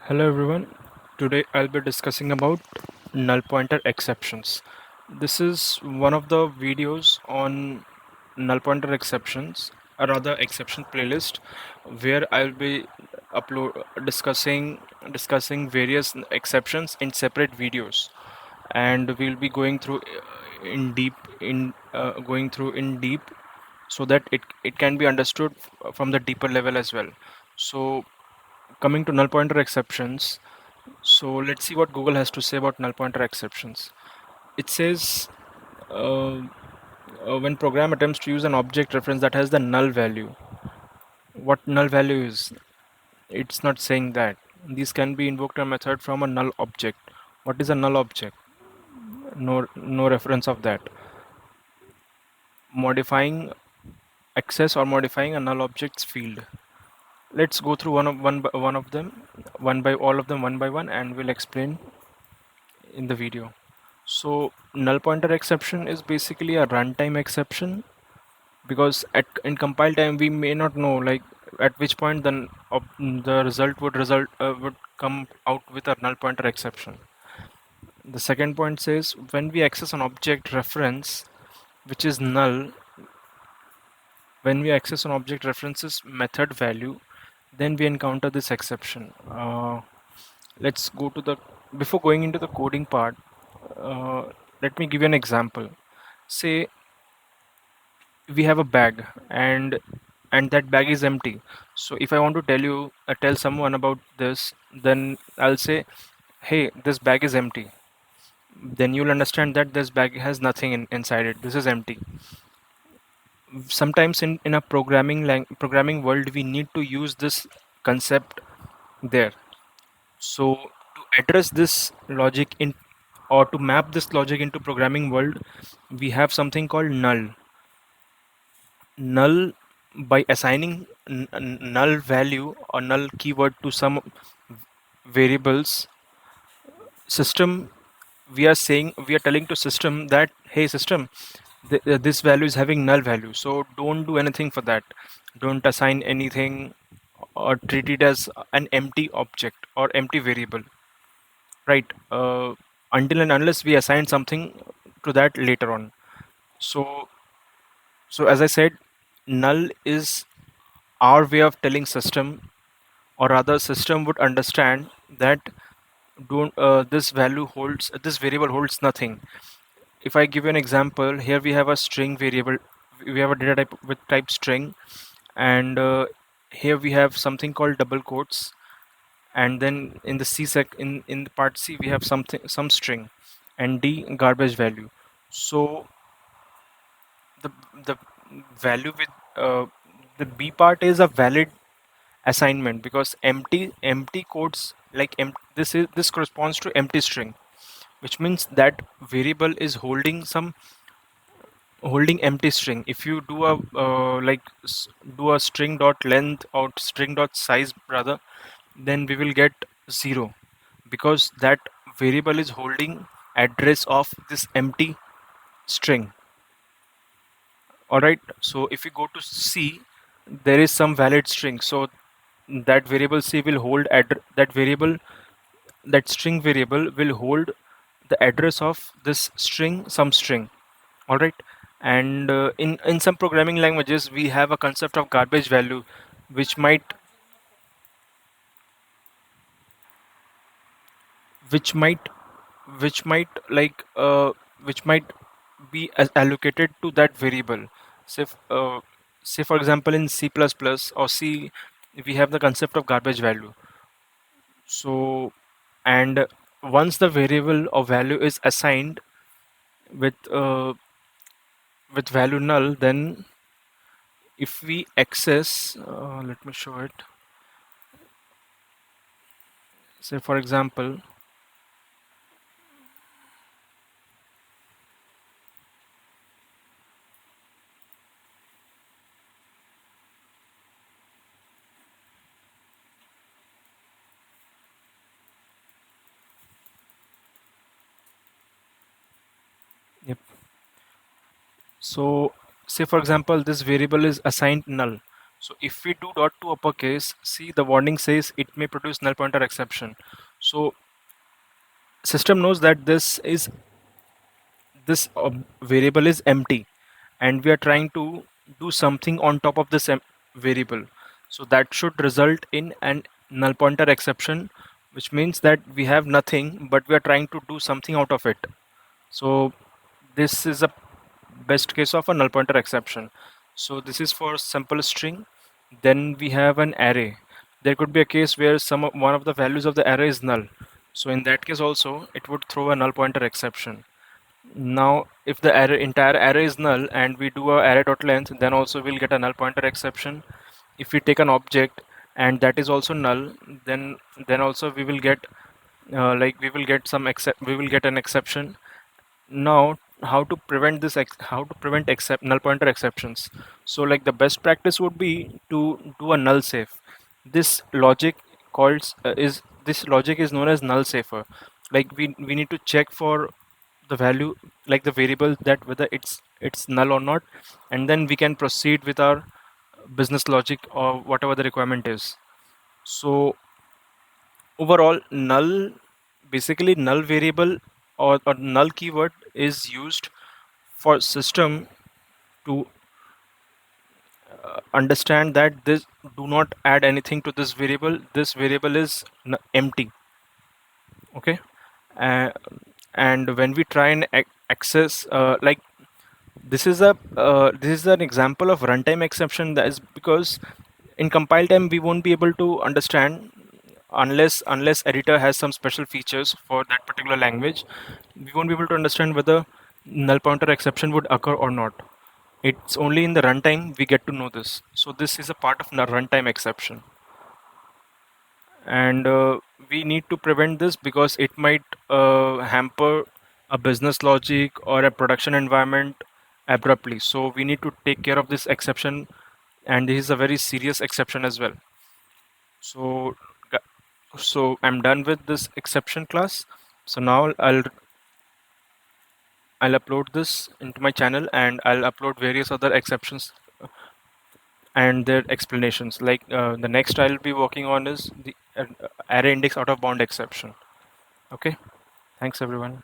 Hello everyone. Today I'll be discussing about null pointer exceptions. This is one of the videos on null pointer exceptions, or rather exception playlist, where I'll be upload discussing various exceptions in separate videos, and we'll be going through in deep so that it can be understood from the deeper level as well. So coming to null pointer exceptions, so let's see what Google has to say about null pointer exceptions. It says uh, when program attempts to use an object reference that has the null value. What null value is? It's not saying that. These can be invoked a method from a null object. What is a null object? No reference of that. Modifying access or modifying a null object's field. Let's go through one of them, all of them one by one, and we'll explain in the video. So null pointer exception is basically a runtime exception, because in compile time we may not know like at which point the result would come out with a null pointer exception. The second point says when we access an object reference which is null, when we access an object reference's method value, then we encounter this exception. Let's go to the Before going into the coding part, uh, let me give you an example. Say we have a bag, and that bag is empty. So if I want to tell someone about this, then I'll say, hey, this bag is empty. Then you'll understand that this bag has nothing inside it. This is empty. Sometimes in a programming world we need to use this concept there. So to address this logic in or to map this logic into programming world, we have something called null. By assigning null value or null keyword to some variables, system we are telling to system that, hey system, this value is having null value, so don't do anything for that. Don't assign anything or treat it as an empty object or empty variable, right? Until and unless we assign something to that later on. So so as I said, null is our way of telling system, or rather system would understand that don't this variable holds nothing. If I give you an example, here we have a string variable, we have a data type with type string, and here we have something called double quotes, and then in the in the part C we have some string, and D garbage value. So the the value with the B part is a valid assignment, because empty quotes like this corresponds to empty string, which means that variable is holding empty string. If you do a do a string dot length or string dot size rather, then we will get 0, because that variable is holding address of this empty string. All right, so if you go to C, there is some valid string, so that variable C will hold that string variable will hold the address of this some string. All right, and in some programming languages we have a concept of garbage value, which might which might which might like which might be allocated to that variable. say f- uh, Say for example in C++ or C, we have the concept of garbage value. So, and once the variable or value is assigned with value null, then if we access, let me show it. Say for example, yep. So say for example this variable is assigned null. So if we do dot to uppercase, see the warning says it may produce null pointer exception. So system knows that this variable is empty, and we are trying to do something on top of this variable. So that should result in an null pointer exception, which means that we have nothing, but we are trying to do something out of it. So this is a best case of a null pointer exception. So this is for simple string. Then we have an array. There could be a case where one of the values of the array is null. So in that case also, it would throw a null pointer exception. Now, if the entire array is null and we do a array.length, then also we'll get a null pointer exception. If we take an object and that is also null, then also we will get we will get an exception. Now, how to prevent this? How to prevent null pointer exceptions? So, like the best practice would be to do a null safe. This logic is known as null safer. Like we need to check for the value, like the variable, that whether it's null or not, and then we can proceed with our business logic or whatever the requirement is. So overall, basically null variable or null keyword is used for system to understand that this do not add anything to this variable is empty. Okay. uh, and when we try and access this is an example of runtime exception. That is because in compile time we won't be able to understand unless editor has some special features for that particular language. We won't be able to understand whether null pointer exception would occur or not. It's only in the runtime we get to know this. So this is a part of the runtime exception, and we need to prevent this because it might hamper a business logic or a production environment abruptly. So we need to take care of this exception, and this is a very serious exception as well. So I'm done with this exception class. So now I'll upload this into my channel, and I'll upload various other exceptions and their explanations. Like the next I'll be working on is the array index out of bound exception. Okay, thanks everyone.